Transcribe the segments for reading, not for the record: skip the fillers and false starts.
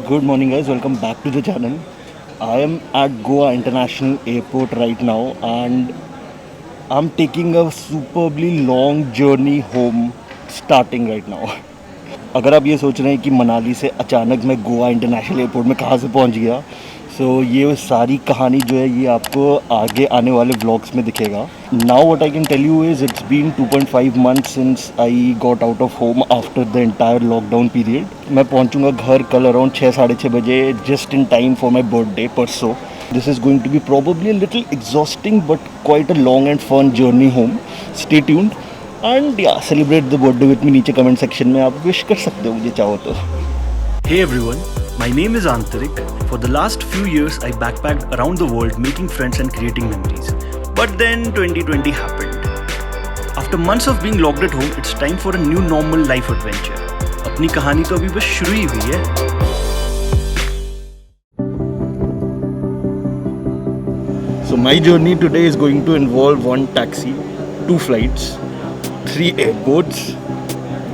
Good morning, guys. Welcome back to the channel. I am at Goa International Airport right now, and I'm taking a superbly long journey home starting right now. अगर आप ये सोच रहे हैं कि मनाली से अचानक मैं गोवा इंटरनेशनल एयरपोर्ट में कहाँ से पहुँच गया, सो ये सारी कहानी जो है ये आपको आगे आने वाले व्लॉग्स में दिखेगा. Now what I can tell you is it's been 2.5 months since I got out of home after the entire lockdown period. मैं पहुँचूँगा घर कल अराउंड 6-6:30 बजे, just in time for my birthday परसों. This is going to be probably a little exhausting but quite a long and fun journey home. Stay tuned. And yeah, celebrate the birthday with me. नीचे comment section में आप wish कर सकते हो मुझे चाहो तो. Hey everyone, my name is Antarik. For the last few years, I backpacked around the world making friends and creating memories. But then 2020 happened. After months of being locked at home, it's time for a new normal life adventure. अपनी कहानी तो अभी बस शुरू ही हुई है. So my journey today is going to involve one taxi, 2 flights, 3 airports,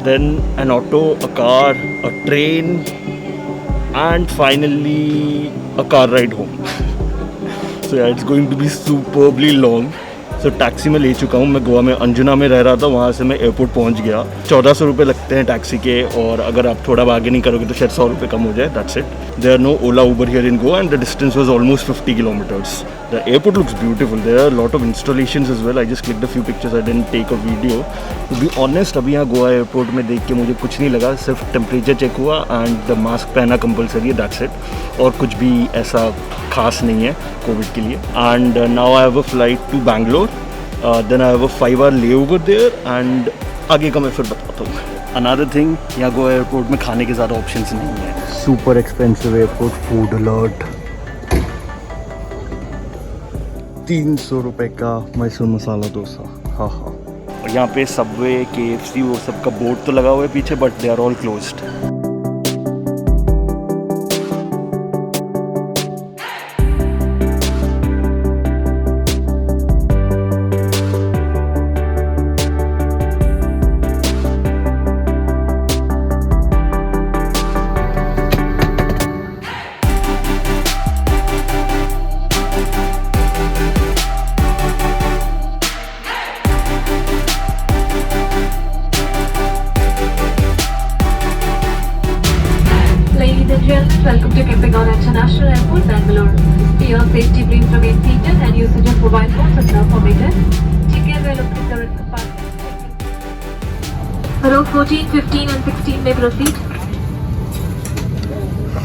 then an auto, a car, a train, and finally a car ride home. So yeah, it's going to be superbly long. So taxi में ले चुका हूँ. मैं गोवा में अंजुना में रह रहा था, वहाँ से मैं एयरपोर्ट पहुँच गया. 1400 रुपये लगते हैं टैक्सी के, और अगर आप थोड़ा बार्गेनिंग करोगे तो शायद 100 रुपये कम हो जाए. That's it. There are no Ola Uber here in Goa and the distance was almost 50 kilometres. The airport looks beautiful. There are a lot of installations as well. I just clicked a few pictures. I didn't take a video. To be honest, अभी यहाँ Goa airport में देख के मुझे कुछ नहीं लगा. सिर्फ टेम्परेचर चेक हुआ एंड द मास्क पहना कंपलसरी है. That's it. और कुछ भी ऐसा खास नहीं है कोविड के लिए. And now I have a flight to Bangalore. Then I have a 5 hour layover there. And आगे का मैं फिर बताता हूँ. Another thing, यहाँ गोवा एयरपोर्ट में खाने के ज़्यादा ऑप्शंस नहीं है. Super expensive airport. Food alert. 300 रुपये का मैसूर मसाला डोसा. हाँ. और यहाँ पे सबवे, KFC वो सब का बोर्ड तो लगा हुआ है पीछे, but they are all closed. Welcome to Kempegowda International Airport, Bangalore. For your safety, please remain seated and usage of mobile phones is not permitted. Tickets are located at the compartment. Rows 14, 15 and 16 may proceed.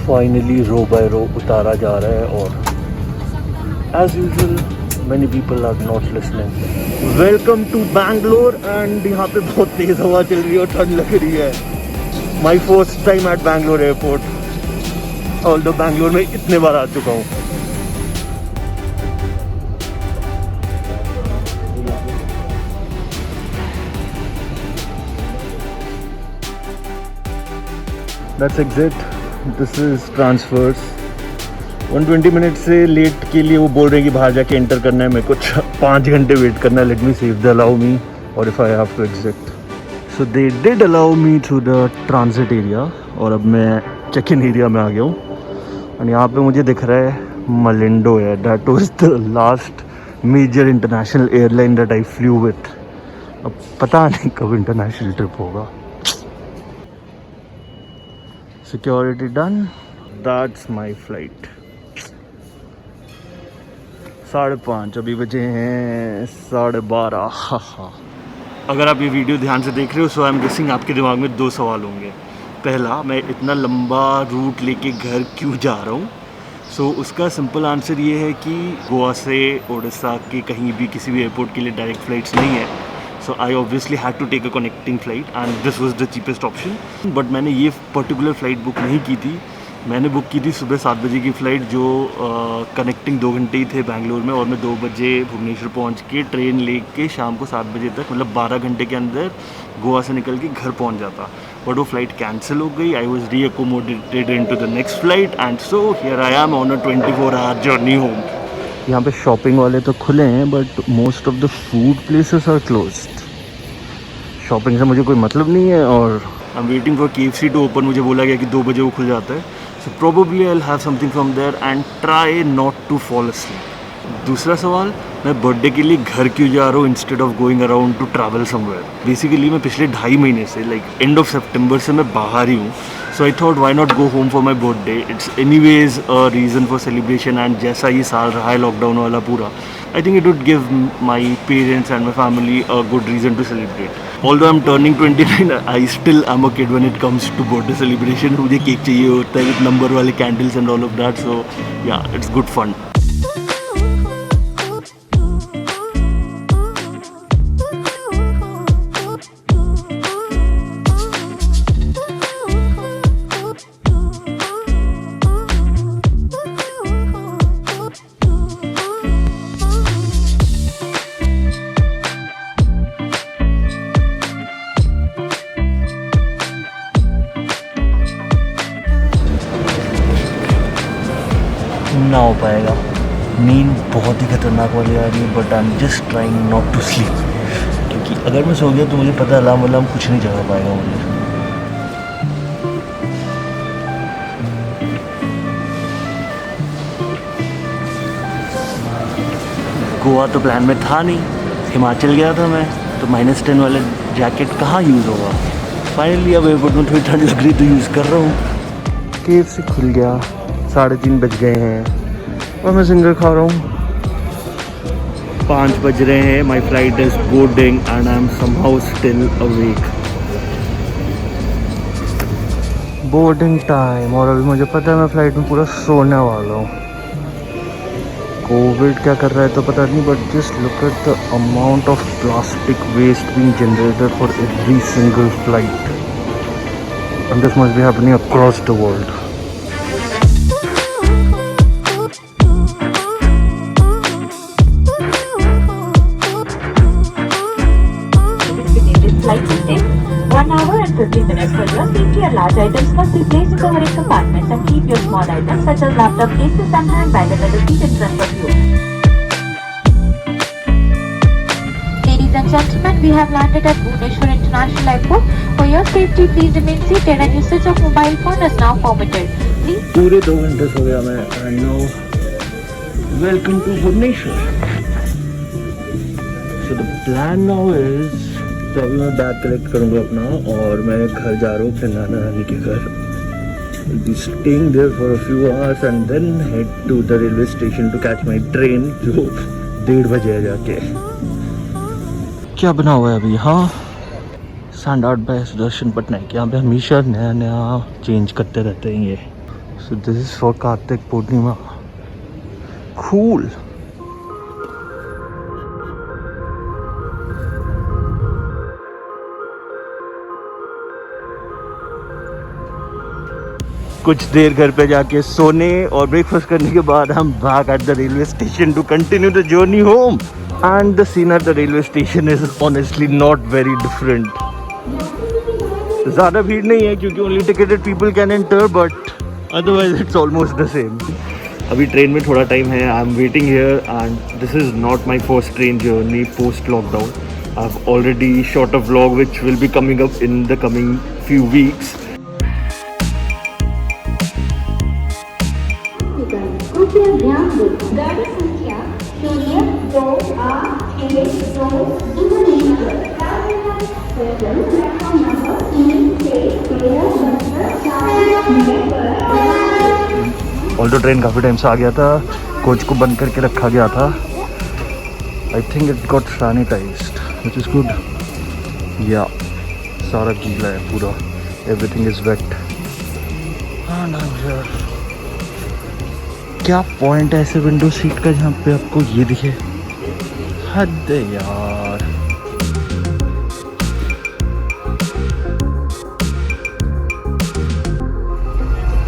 Finally row by row उतारा जा रहा है, और as usual many people are not listening. Welcome to Bangalore. And यहाँ पे बहुत तेज हवा चल रही है और ठंड लग रही है. My first time at Bangalore airport. Although Bangalore में इतने बार आ चुका हूँ. That's exit. This is transfers. 120 minute से लेट के लिए वो बोल रहे हैं कि बाहर जाके एंटर करना है. मेरे को 5 घंटे वेट करना है. Let me see if they allow me और if I have to exit. So they did allow me through the transit area, और अब मैं चेक इन एरिया में आ गया हूँ. और यहाँ पे मुझे दिख रहा है मलिंडो है. That was the last major international airline that I flew with. अब पता नहीं कब इंटरनेशनल ट्रिप होगा. Security done. That's my flight. 5:30 अभी बजे हैं 12:30. हाँ. अगर आप ये वीडियो ध्यान से देख रहे हो, सो आई एम गेसिंग आपके दिमाग में 2 सवाल होंगे. पहला, मैं इतना लंबा रूट लेके घर क्यों जा रहा हूँ. सो उसका सिंपल आंसर ये है कि गोवा से ओडिशा के कहीं भी किसी भी एयरपोर्ट के लिए डायरेक्ट फ़्लाइट्स नहीं है. So I obviously had to take a connecting flight and this was the cheapest option. But मैंने ये पर्टिकुलर फ़्लाइट बुक नहीं की थी. मैंने बुक की थी सुबह 7 बजे की फ़्लाइट, जो कनेक्टिंग 2 घंटे ही थे बैंगलोर में, और मैं 2 बजे भुवनेश्वर पहुंच के ट्रेन लेके शाम को 7 बजे तक, मतलब 12 घंटे के अंदर गोवा से निकल के घर पहुंच जाता. बट वो फ़्लाइट कैंसिल हो गई. I was reaccommodated into the next flight and so here I am on a 24 hour journey home. यहाँ पे शॉपिंग वाले तो खुले हैं, but most of the food places are closed. Shopping से मुझे कोई मतलब नहीं है, और I am waiting for KFC to open. मुझे बोला गया कि 2 बजे वो खुल जाता है. So probably I'll have something from there and try not to fall asleep. दूसरा सवाल, मैं बर्थडे के लिए घर क्यों जा रहा हूँ instead of going around two travel somewhere. Basically मैं पिछले 2.5 महीने से लाइक एंड ऑफ सितंबर से मैं बाहर ही हूँ. So I thought why not go home for my birthday. It's anyways a reason for celebration and जैसा ये साल रहा है लॉकडाउन वाला पूरा, I think it would give my parents and my family a good reason to celebrate. Although I'm turning 29, I still am a kid when it comes to birthday celebration. मुझे cake चाहिए होता है with number वाले candles and all of that. So yeah, it's good fun. ना हो पाएगा. नींद बहुत ही खतरनाक वाली आ रही है but I am just trying not to sleep, क्योंकि अगर मैं सो गया तो मुझे पता अलार्म वालार्म कुछ नहीं जगा पाएगा मुझे. गोवा तो प्लान में था नहीं, हिमाचल गया था मैं, तो -10 वाला जैकेट कहाँ यूज़ होगा. फाइनली अब एयरपोर्ट में थोड़ी ठंड लग रही तो यूज़ कर रहा हूँ. KFC खुल गया, 3:30 बज गए हैं और मैं सिंगर खा रहा हूँ. 5 बज रहे हैं. My flight is boarding and I am somehow still awake. Boarding time और अभी मुझे पता है मैं फ्लाइट में पूरा सोने वाला हूँ. कोविड क्या कर रहा है तो पता नहीं, but just look at the amount of plastic waste being generated for every single flight and this must be happening across the world. Flight will take 1 hour and 50 minutes for your safety. Your large items must be placed in covered compartments and keep your small items such as laptop cases and handbag under the seat in front of you. Ladies and gentlemen, we have landed at Bhubaneswar International Airport. For your safety, please remain seated and usage of mobile phone is now permitted. Please. पूरे 2 घंटे सो गया मैं and now welcome to Bhubaneswar. So the plan now is, तो अभी मैं bag collect करूँगा अपना और मैं घर जा रहा हूँ अपने नाना नानी के घर. Be staying there for a few hours and then head to the railway station to catch my train जो 1:30 बजे है जाके. क्या बना हुआ है अभी यहाँ? Stand out by Sudarshan Patnaik. यहाँ पे हमेशा नया नया चेंज करते रहते हैं ये. So this is for Kartik Purnima. Cool. कुछ देर घर पे जाके सोने और ब्रेकफास्ट करने के बाद हम back at the railway station to continue the journey home. And the scene at the railway station is honestly not very different. ज़्यादा भीड़ नहीं है क्योंकि only ticketed people can enter, but otherwise it's almost the same. अभी train में थोड़ा time है. I am waiting here and this is not my first train journey post lockdown. I have already shot a vlog which will be coming up in the coming few weeks. कृपया ध्यान दें, गाड़ी संख्या 0282 Bhubaneswar platform number 3 से 13 all तो train काफ़ी time से आ गया था. कोच को बंद करके रखा गया था. I think it got sanitised which is good. या सारा गीला है पूरा. Everything is wet. हाँ ना यार, क्या पॉइंट है ऐसे विंडो सीट का जहाँ पे आपको ये दिखे? हद है यार.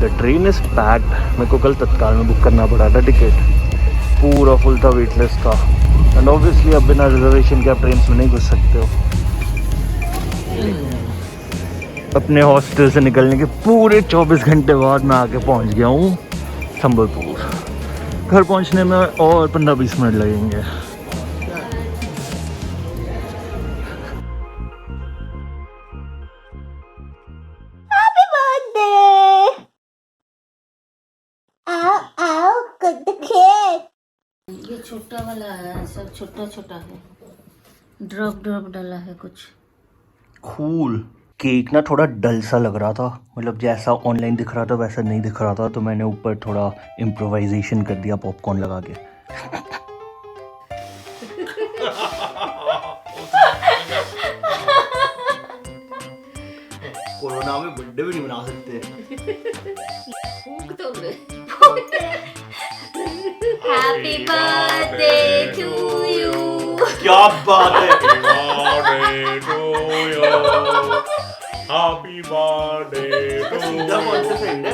The train is packed. मेरे को कल तत्काल में बुक करना पड़ा था टिकट. पूरा फुल था, वेट लिस्ट था. एंड ऑब्वियसली अब बिना रिजर्वेशन के आप ट्रेन में नहीं घुस सकते हो. अपने हॉस्टल से निकलने के पूरे 24 घंटे बाद मैं आके पहुंच गया हूँ संबलपुर. घर पहुंचने में और 15-20 मिनट लगेंगे. छोटा वाला है, सब छोटा छोटा है, ड्रॉप ड्रॉप डाला है कुछ। कूल। केक ना थोड़ा डल सा लग रहा था, मतलब जैसा ऑनलाइन दिख रहा था वैसा नहीं दिख रहा था, तो मैंने ऊपर थोड़ा इम्प्रोवाइजेशन कर दिया पॉपकॉर्न लगा के। कोरोना में बर्थडे भी नहीं मना सकते। फूंक तो ले। Happy birthday to you. क्या बात है। Happy birthday to सीधा कौन सा फ्रेंड है?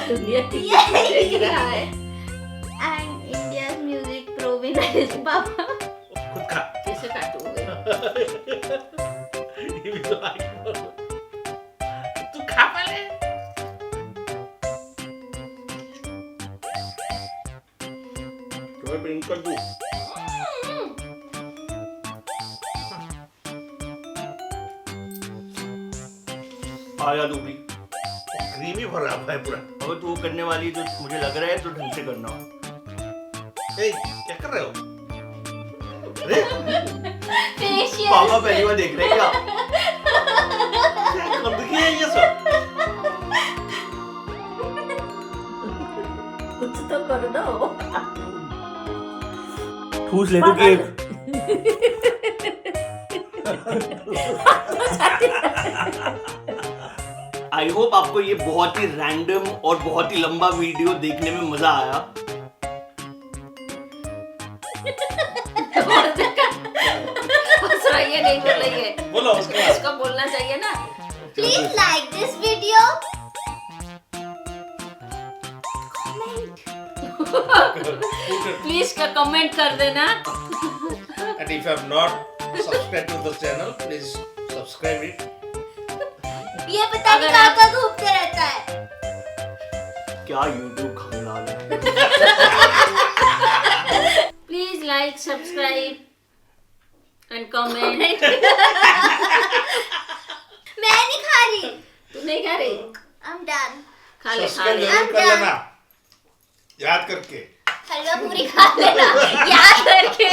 दुनिया देख रहा है। And India's music pro winner पापा। खुद खा। कैसे काटूंगे? ये भी तो लाइक करो। तू खा पहले। तुम्हें पिंक कर दूं? आया तू भी। क्रीमी भरा हुआ है पूरा। अगर तू करने वाली जो मुझे लग रहा है तो ढंग से करना। ए, क्या कर रहे हो? अरे, फेशियल। पापा पहली बार देख रहे हैं क्या? क्या गंदगी है ये सब? कुछ तो कर दो। ठूस ले तू केक। आई होप आपको ये बहुत ही रैंडम और बहुत ही लंबा वीडियो देखने में मजा आया। हंस रही है, नहीं बोल रही है। बोलो उसके बाद। उसको बोलना चाहिए ना। Please like this video. Please का कमेंट कर देना। And if you have not subscribed to the channel, please subscribe it. ये पता नहीं कहाँ कहाँ घूमते रहता है। क्या यूट्यूब खंगाल है। Please like, subscribe and comment. मैं नहीं खा रही। तू नहीं खा रही? I'm done. खा ले, खा Subscribe ले। जरूर कर लेना, याद करके। हलवा पूरी खा लेना याद करके।